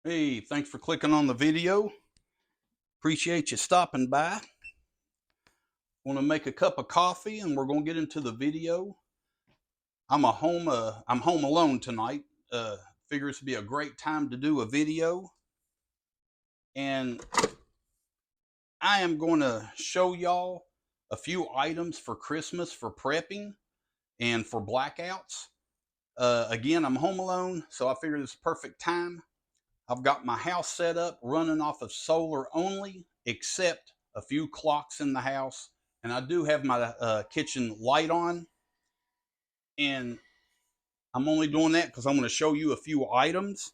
Hey, thanks for clicking on the video. Appreciate you stopping by. Want to make a cup of coffee and we're going to get into the video. I'm home alone tonight. Figures to be a great time to do a video, and I am going to show y'all a few items for Christmas for prepping and for blackouts. Again, I'm home alone, so I figured it's a perfect time. I've got my house set up running off of solar only, except a few clocks in the house. And I do have my kitchen light on. And I'm only doing that because I'm going to show you a few items.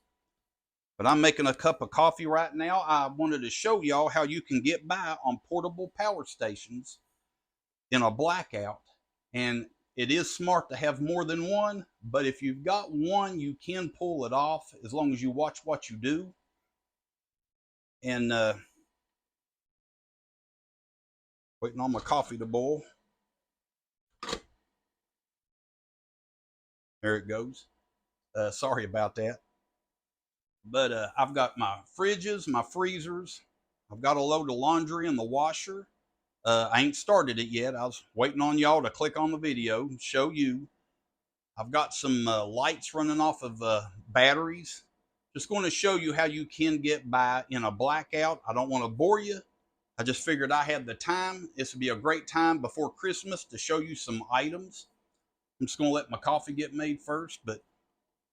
But I'm making a cup of coffee right now. I wanted to show y'all how you can get by on portable power stations in a blackout. And it is smart to have more than one, but if you've got one, you can pull it off as long as you watch what you do. And waiting on my coffee to boil. There it goes. Sorry about that. But I've got my fridges, my freezers. I've got a load of laundry in the washer. I ain't started it yet. I was waiting on y'all to click on the video and show you. I've got some lights running off of batteries. Just going to show you how you can get by in a blackout. I don't want to bore you. I just figured I had the time. This would be a great time before Christmas to show you some items. I'm just going to let my coffee get made first, but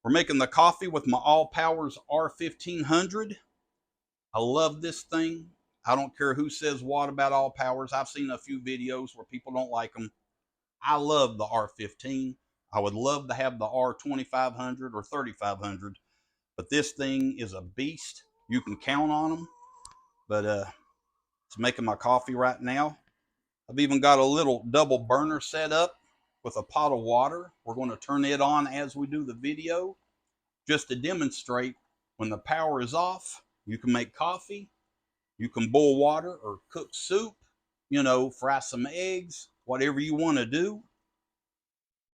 we're making the coffee with my All Powers R1500. I love this thing. I don't care who says what about All Powers. I've seen a few videos where people don't like them. I love the R15. I would love to have the R2500 or 3500, but this thing is a beast. You can count on them. But it's making my coffee right now. I've even got a little double burner set up with a pot of water. We're going to turn it on as we do the video just to demonstrate when the power is off, you can make coffee, you can boil water or cook soup, fry some eggs, whatever you want to do.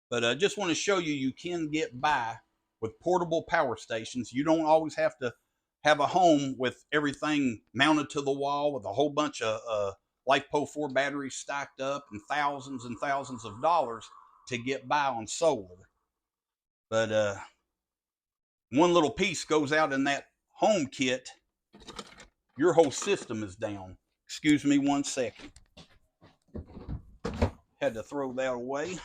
But I just want to show you you can get by with portable power stations. You don't always have to have a home with everything mounted to the wall with a whole bunch of LiFePO4 batteries stacked up and thousands of dollars to get by on solar. But one little piece goes out in that home kit, your whole system is down. Excuse me 1 second. Had to throw that away.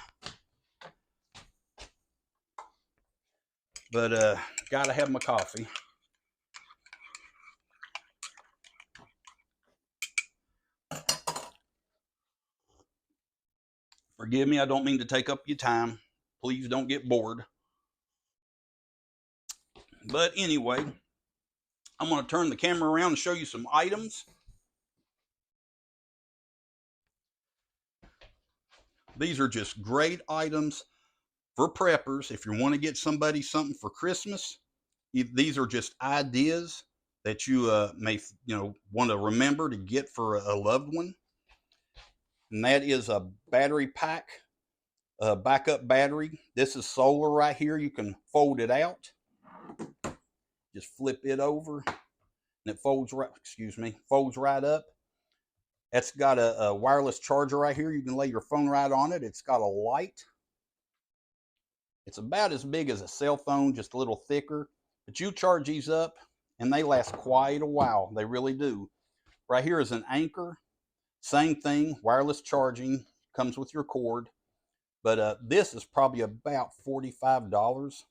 But gotta have my coffee. Forgive me, I don't mean to take up your time. Please don't get bored. But anyway, I'm going to turn the camera around and show you some items. These are just great items for preppers. If you want to get somebody something for Christmas, these are just ideas that you may want to remember to get for a loved one. And that is a battery pack, a backup battery. This is solar right here. You can fold it out. Just flip it over, and it folds right up. It's got a wireless charger right here. You can lay your phone right on it. It's got a light. It's about as big as a cell phone, just a little thicker. But you charge these up, and they last quite a while. They really do. Right here is an anchor. Same thing, wireless charging. Comes with your cord. But this is probably about $45,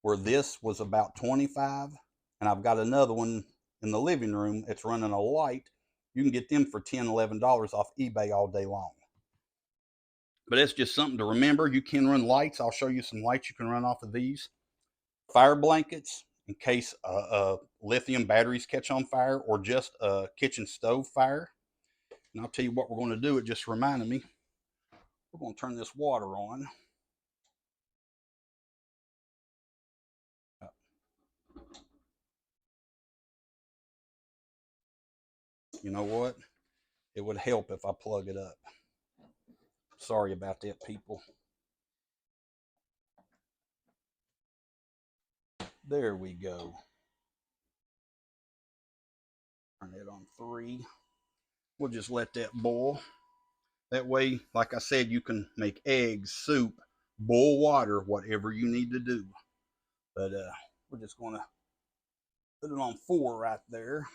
where this was about $25. And I've got another one in the living room. It's running a light. You can get them for $10, $11 off eBay all day long. But it's just something to remember. You can run lights. I'll show you some lights you can run off of these. Fire blankets in case lithium batteries catch on fire or just a kitchen stove fire. And I'll tell you what we're going to do. It just reminded me. We're going to turn this water on. You know what? It would help if I plug it up. Sorry about that, people. There we go. Turn it on 3. We'll just let that boil. That way, like I said, you can make eggs, soup, boil water, whatever you need to do. But we're just going to put it on 4 right there.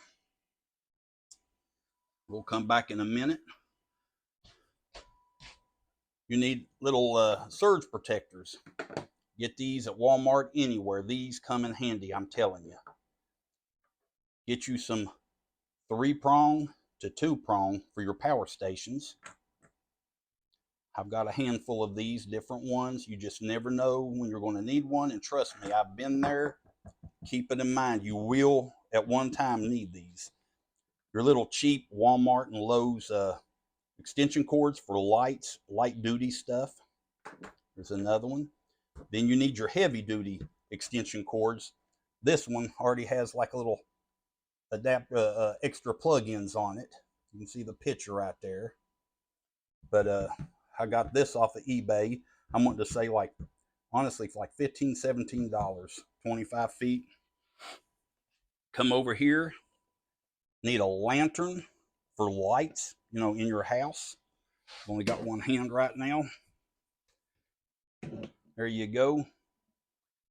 We'll come back in a minute. You need little surge protectors. Get these at Walmart, anywhere. These come in handy, I'm telling you. Get you some 3-prong to 2-prong for your power stations. I've got a handful of these different ones. You just never know when you're going to need one. And trust me, I've been there. Keep it in mind. You will at one time need these. Your little cheap Walmart and Lowe's extension cords for lights, light duty stuff. There's another one. Then you need your heavy duty extension cords. This one already has like a little extra plug-ins on it. You can see the picture right there. But I got this off of eBay. I'm wanting to say, like, honestly, for like $15, $17, 25 feet. Come over here. Need a lantern for lights, you know, in your house. I've only got one hand right now. There you go.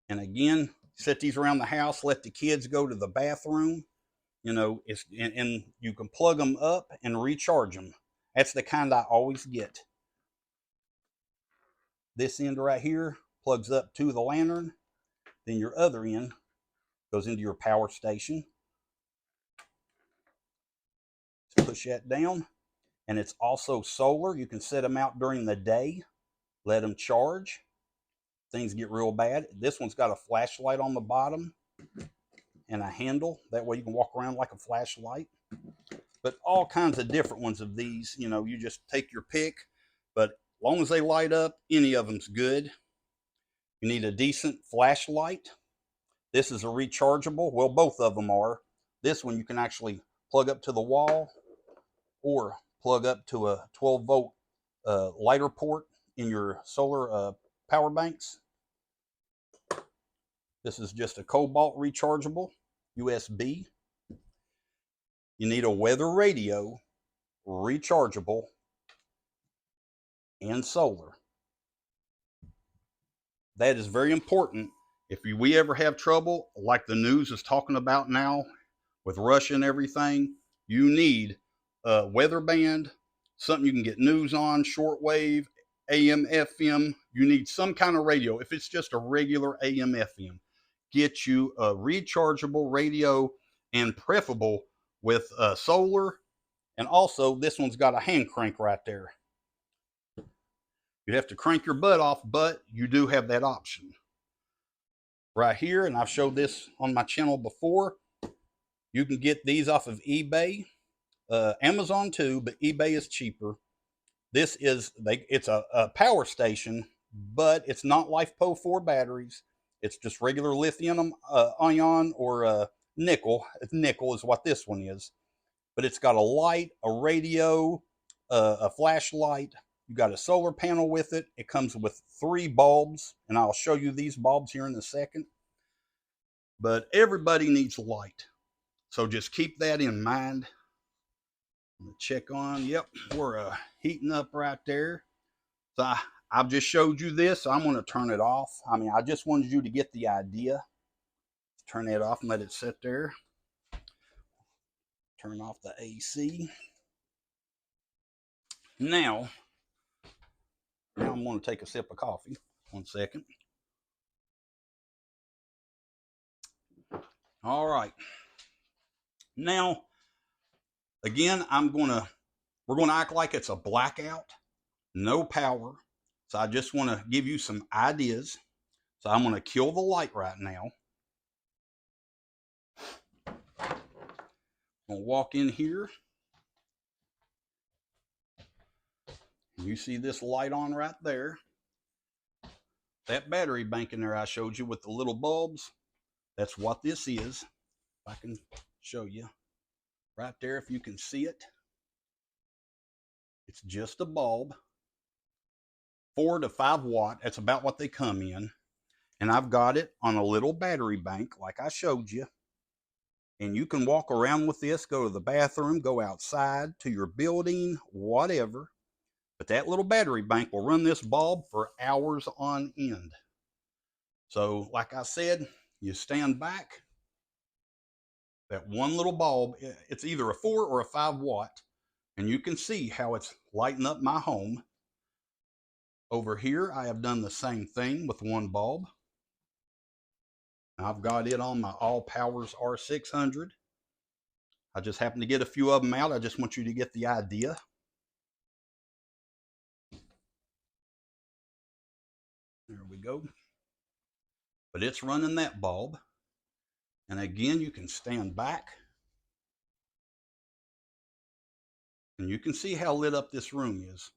And again, set these around the house. Let the kids go to the bathroom. You know, and you can plug them up and recharge them. That's the kind I always get. This end right here plugs up to the lantern. Then your other end goes into your power station. Just push that down. And it's also solar. You can set them out during the day. Let them charge. Things get real bad. This one's got a flashlight on the bottom and a handle. That way you can walk around like a flashlight. But all kinds of different ones of these. You know, you just take your pick. But as long as they light up, any of them's good. You need a decent flashlight. This is a rechargeable. Well, both of them are. This one you can actually plug up to the wall or plug up to a 12-volt lighter port in your solar power banks. This is just a cobalt rechargeable USB. You need a weather radio, rechargeable, and solar. That is very important. If we ever have trouble, like the news is talking about now with Russia and everything, you need a weather band, something you can get news on, shortwave, AM, FM. You need some kind of radio. If it's just a regular AM, FM, get you a rechargeable radio, and preferable with solar. And also, this one's got a hand crank right there. You'd have to crank your butt off, but you do have that option. Right here, and I've showed this on my channel before, you can get these off of eBay, Amazon too, but eBay is cheaper. This is, it's a power station, but it's not LiFePO 4 batteries. It's just regular lithium ion or nickel. Nickel is what this one is. But it's got a light, a radio, a flashlight. You got a solar panel with it. It comes with 3 bulbs, and I'll show you these bulbs here in a second. But everybody needs light. So just keep that in mind. I'm gonna check on, yep, we're heating up right there. So I've just showed you this, so I'm gonna turn it off. I mean, I just wanted you to get the idea. Turn that off and let it sit there. Turn off the AC. Now I'm gonna take a sip of coffee. 1 second. All right. Now, again, we're gonna act like it's a blackout, no power. So I just want to give you some ideas. So I'm gonna kill the light right now. I'm gonna walk in here. You see this light on right there. That battery bank in there I showed you with the little bulbs, that's what this is. If I can show you right there, if you can see it. It's just a bulb. 4 to 5 watt, that's about what they come in. And I've got it on a little battery bank like I showed you. And you can walk around with this, go to the bathroom, go outside to your building, whatever. But that little battery bank will run this bulb for hours on end. So like I said, you stand back, that one little bulb, it's either a 4 or a 5 watt, and you can see how it's lighting up my home. Over here, I have done the same thing with one bulb. I've got it on my All Powers R600. I just happen to get a few of them out. I just want you to get the idea. There we go. But it's running that bulb. And again, you can stand back. And you can see how lit up this room is.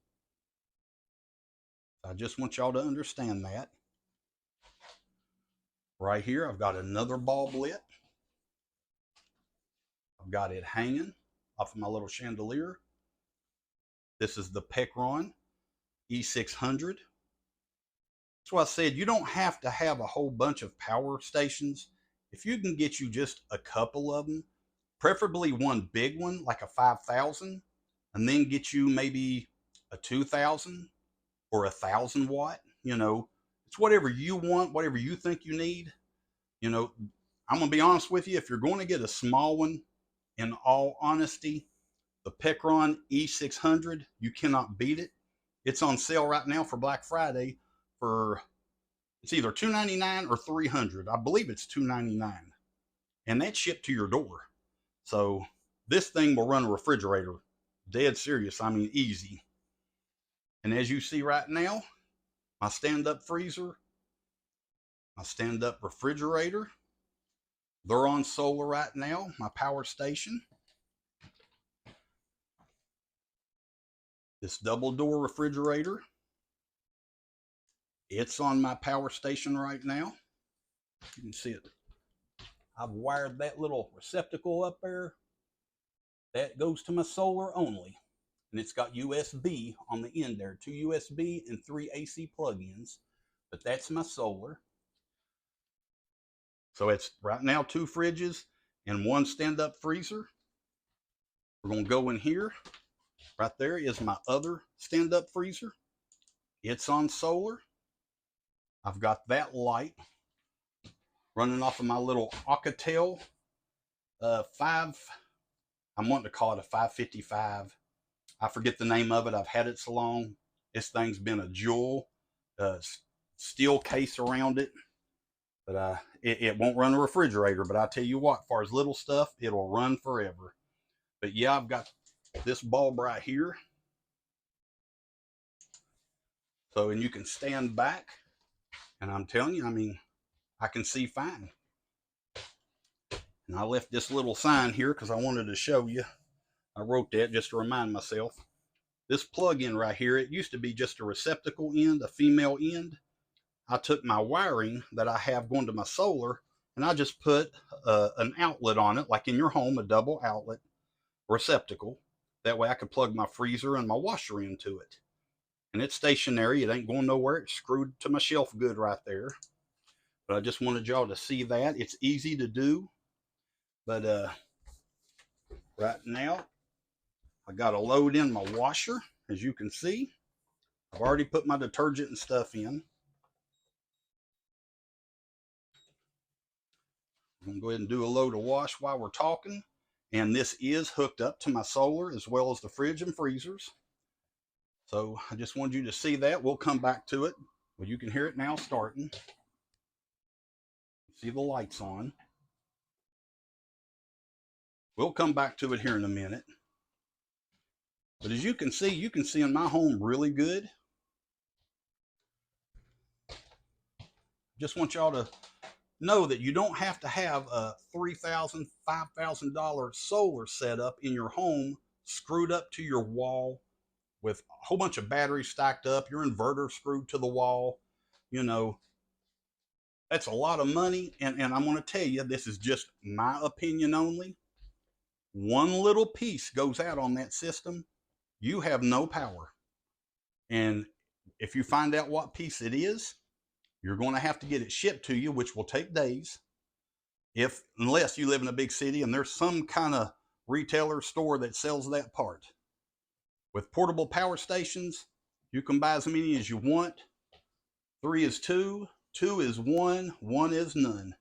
I just want y'all to understand that. Right here, I've got another bulb lit. I've got it hanging off of my little chandelier. This is the Pecron E600. That's why I said you don't have to have a whole bunch of power stations. If you can get you just a couple of them, preferably one big one like a 5,000, and then get you maybe a 2,000 or 1,000 watt. It's whatever you want, whatever you think you need. I'm gonna be honest with you. If you're going to get a small one, in all honesty, the Pecron E600, you cannot beat it. It's on sale right now for Black Friday for, it's either $299 or $300. I believe it's $299, and that's shipped to your door. So this thing will run a refrigerator. Dead serious. I mean, easy. And as you see right now, my stand-up freezer, my stand-up refrigerator, they're on solar right now. My power station. This double door refrigerator, it's on my power station right now. You can see it. I've wired that little receptacle up there. That goes to my solar only. And it's got USB on the end there. 2 USB and 3 AC plug-ins. But that's my solar. So it's right now 2 fridges and 1 stand-up freezer. We're going to go in here. Right there is my other stand-up freezer. It's on solar. I've got that light running off of my little Alcatel 5. I'm wanting to call it a 555. I forget the name of it. I've had it so long. This thing's been a jewel. Steel case around it. But it won't run a refrigerator. But I tell you what, as far as little stuff, it'll run forever. But yeah, I've got this bulb right here. So, and you can stand back. And I'm telling you, I mean, I can see fine. And I left this little sign here because I wanted to show you. I wrote that just to remind myself. This plug-in right here, it used to be just a receptacle end, a female end. I took my wiring that I have going to my solar, and I just put an outlet on it, like in your home, a double outlet receptacle. That way I could plug my freezer and my washer into it. And it's stationary. It ain't going nowhere. It's screwed to my shelf good right there. But I just wanted y'all to see that. It's easy to do. But right now, I got to load in my washer, as you can see. I've already put my detergent and stuff in. I'm going to go ahead and do a load of wash while we're talking. And this is hooked up to my solar as well as the fridge and freezers. So I just wanted you to see that. We'll come back to it. Well, you can hear it now starting. See the lights on. We'll come back to it here in a minute. But as you can see in my home really good. Just want y'all to know that you don't have to have a $3,000, $5,000 solar setup in your home screwed up to your wall with a whole bunch of batteries stacked up, your inverter screwed to the wall. That's a lot of money. And I'm going to tell you, this is just my opinion only. One little piece goes out on that system, you have no power. And if you find out what piece it is, you're going to have to get it shipped to you, which will take days. Unless you live in a big city and there's some kind of retailer store that sells that part. With portable power stations, you can buy as many as you want. 3 is 2, 2 is 1, 1 is none.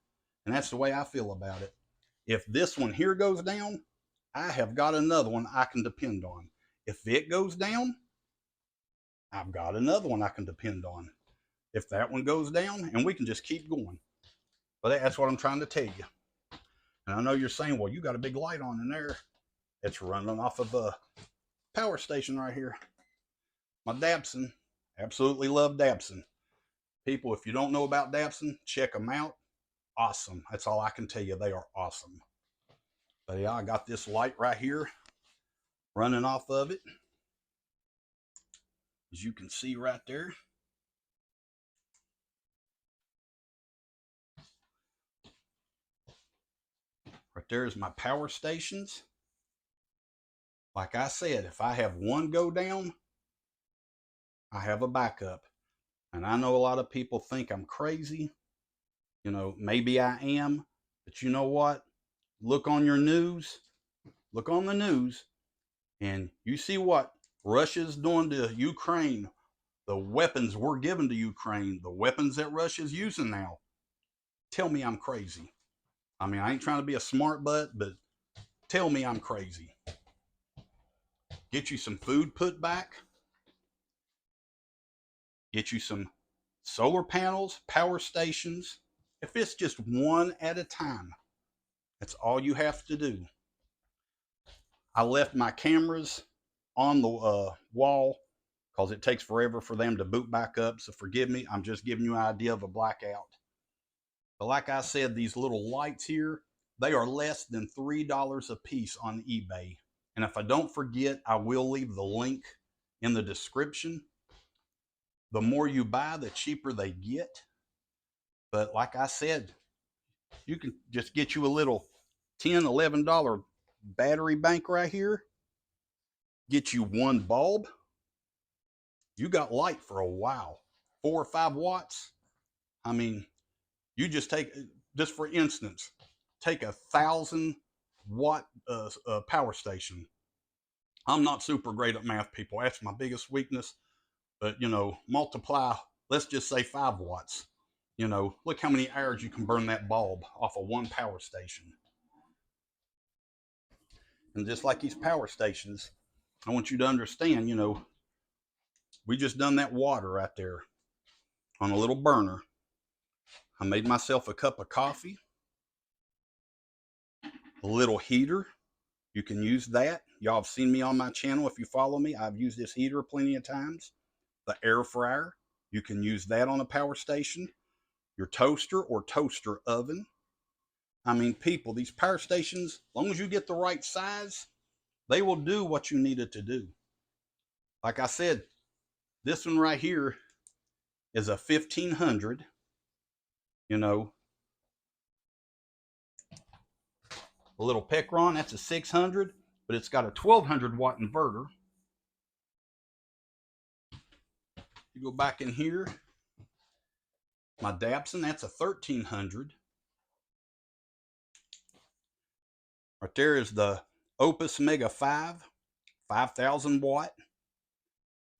And that's the way I feel about it. If this one here goes down, I have got another one I can depend on. If it goes down, I've got another one I can depend on. If that one goes down, and we can just keep going. But that's what I'm trying to tell you. And I know you're saying, well, you got a big light on in there. It's running off of a power station right here. My Dabson. Absolutely love Dabson. People, if you don't know about Dabson, check them out. Awesome. That's all I can tell you. They are awesome. But yeah, I got this light right here running off of it. As you can see right there. Right there is my power stations. Like I said, if I have one go down, I have a backup. And I know a lot of people think I'm crazy. You know, maybe I am. But you know what? Look on your news. Look on the news. And you see what Russia's doing to Ukraine. The weapons we're giving to Ukraine. The weapons that Russia's using now. Tell me I'm crazy. I mean, I ain't trying to be a smart butt, but tell me I'm crazy. Get you some food put back. Get you some solar panels, power stations. If it's just one at a time, that's all you have to do. I left my cameras on the wall because it takes forever for them to boot back up. So forgive me. I'm just giving you an idea of a blackout. But like I said, these little lights here, they are less than $3 a piece on eBay. And if I don't forget, I will leave the link in the description. The more you buy, the cheaper they get. But like I said, you can just get you a little $10, $11 battery bank right here. Get you one bulb. You got light for a while. 4 or 5 watts. I mean, you just take, just for instance, take 1,000-watt power station. I'm not super great at math, people. That's my biggest weakness. But, you know, multiply, let's just say 5 watts. You know, look how many hours you can burn that bulb off of one power station. And just like these power stations, I want you to understand, you know, we just done that water right there on a little burner. I made myself a cup of coffee, a little heater. You can use that. Y'all have seen me on my channel. If you follow me, I've used this heater plenty of times. The air fryer, you can use that on a power station. Your toaster or toaster oven. I mean, people, these power stations, as long as you get the right size, they will do what you need it to do. Like I said, this one right here is a 1500, you know. A little Pecron, that's a 600, but it's got a 1200 watt inverter. You go back in here, my Dabson, that's a 1300. Right there is the Opus Mega 5, 5000 watt.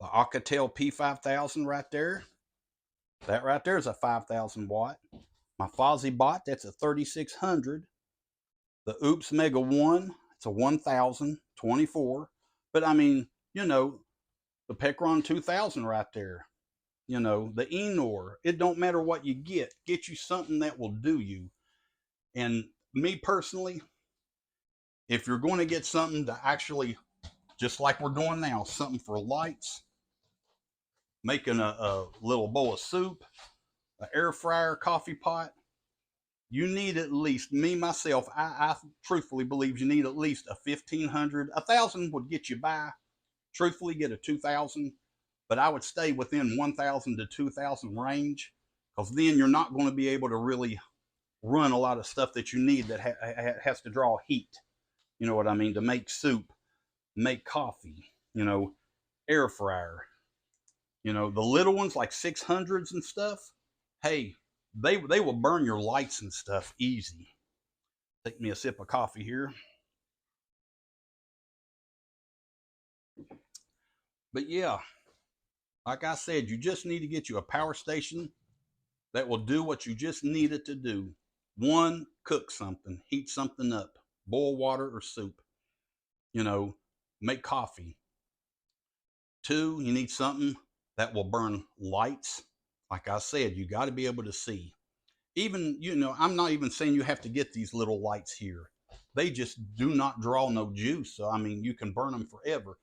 The Alcatel P5000 right there. That right there is a 5000 watt. My Fozzie Bot, that's a 3600. The Oops Mega 1, it's a 1024. But I mean, you know, the Pecron 2000 right there. You know, the Enor. It don't matter what you get. Get you something that will do you. And me personally, if you're going to get something to actually, just like we're doing now, something for lights, making a little bowl of soup, an air fryer, coffee pot, you need at least, me myself, I truthfully believe you need at least a 1500. 1000 would get you by. Truthfully, get a 2000, but I would stay within 1000 to 2000 range, because then you're not going to be able to really run a lot of stuff that you need that has to draw heat. You know what I mean? To make soup, make coffee, you know, air fryer. You know, the little ones like 600s and stuff, hey, they will burn your lights and stuff easy. Take me a sip of coffee here. But yeah, like I said, you just need to get you a power station that will do what you just need it to do. One, cook something, heat something up, boil water or soup, you know, make coffee. Two, you need something that will burn lights. Like I said, you got to be able to see. Even, I'm not even saying you have to get these little lights here. They just do not draw no juice. So, I mean, you can burn them forever.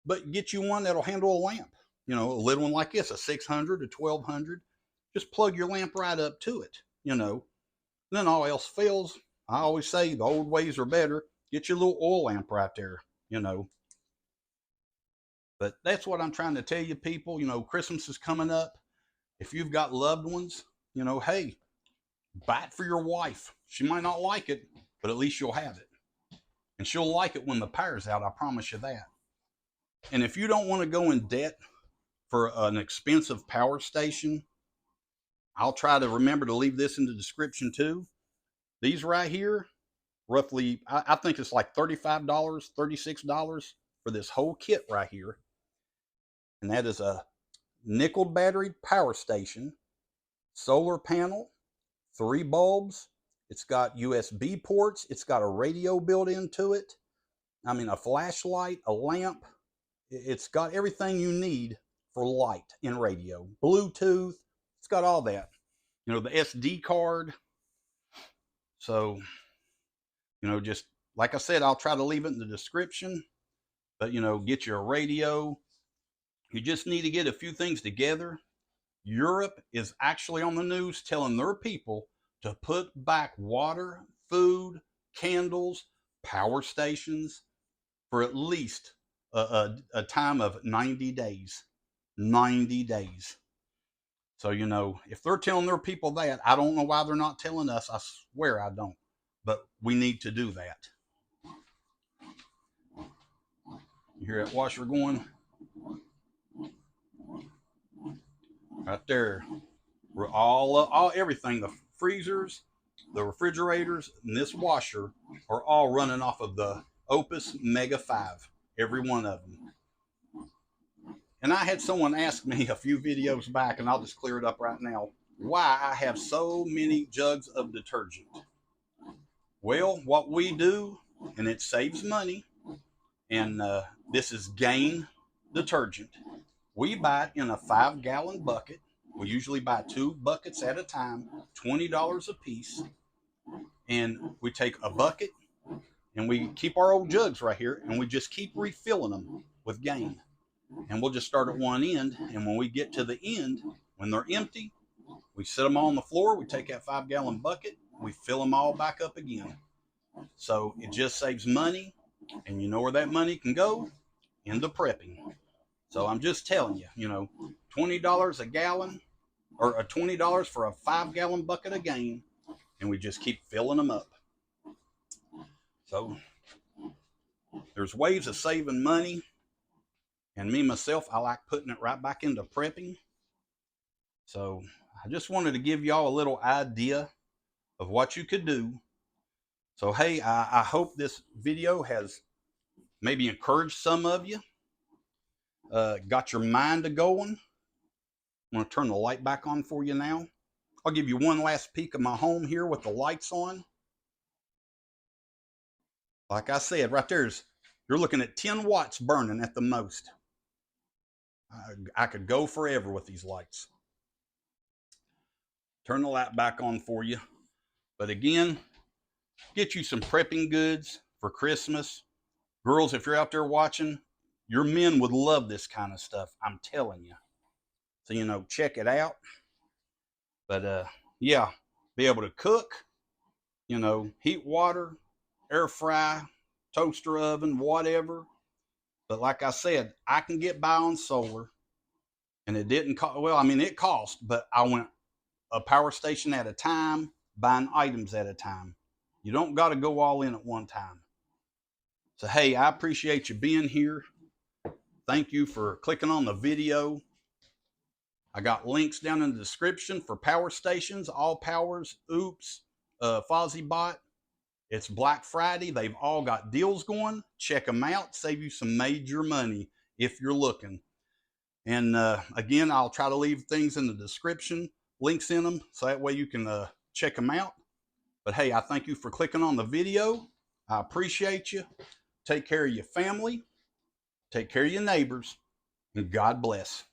But get you one that'll handle a lamp. A little one like this, a 600, a 1200. Just plug your lamp right up to it. Then all else fails. I always say the old ways are better. Get your little oil lamp right there. But that's what I'm trying to tell you, people. Christmas is coming up. If you've got loved ones, hey, buy it for your wife. She might not like it, but at least you'll have it. And she'll like it when the power's out, I promise you that. And if you don't want to go in debt for an expensive power station, I'll try to remember to leave this in the description too. These right here, roughly, I think it's like $35, $36 for this whole kit right here. And that is a nickel battery power station, solar panel, 3 bulbs. It's got USB ports. It's got a radio built into it. I mean, a flashlight, a lamp. It's got everything you need for light and radio. Bluetooth. It's got all that. The SD card. So, just like I said, I'll try to leave it in the description. But, get you a radio. You just need to get a few things together. Europe is actually on the news telling their people to put back water, food, candles, power stations for at least a time of 90 days. 90 days. So, if they're telling their people that, I don't know why they're not telling us. I swear I don't. But we need to do that. You hear that washer going? Right there. We're all everything, the freezers, the refrigerators, and this washer are all running off of the Opus Mega 5. Every one of them. And I had someone ask me a few videos back, and I'll just clear it up right now, why I have so many jugs of detergent. Well, what we do, and it saves money, and this is Gain detergent. We buy it in a 5-gallon bucket. We usually buy 2 buckets at a time, $20 a piece. And we take a bucket, and we keep our old jugs right here, and we just keep refilling them with Gain. And we'll just start at one end, and when we get to the end, when they're empty, we set them all on the floor. We take that 5-gallon bucket, we fill them all back up again. So it just saves money, and you know where that money can go? Into prepping. So I'm just telling you, $20 a gallon, or $20 for a 5-gallon bucket of Gain, and we just keep filling them up. So there's ways of saving money. And me, myself, I like putting it right back into prepping. So I just wanted to give y'all a little idea of what you could do. So, hey, I hope this video has maybe encouraged some of you. Got your mind going. I'm going to turn the light back on for you now. I'll give you one last peek of my home here with the lights on. Like I said, right there's, you're looking at 10 watts burning at the most. I could go forever with these lights. Turn the light back on for you. But again, get you some prepping goods for Christmas. Girls, if you're out there watching, your men would love this kind of stuff. I'm telling you. So, check it out. But, yeah, be able to cook, heat water, air fry, toaster oven, whatever. But like I said, I can get by on solar. And it didn't cost, well, I mean, it cost, but I went a power station at a time, buying items at a time. You don't got to go all in at one time. So, hey, I appreciate you being here. Thank you for clicking on the video. I got links down in the description for power stations, All Powers, Oops, FozzieBot. It's Black Friday. They've all got deals going. Check them out. Save you some major money if you're looking. And again, I'll try to leave things in the description, links in them, so that way you can check them out. But hey, I thank you for clicking on the video. I appreciate you. Take care of your family. Take care of your neighbors. And God bless.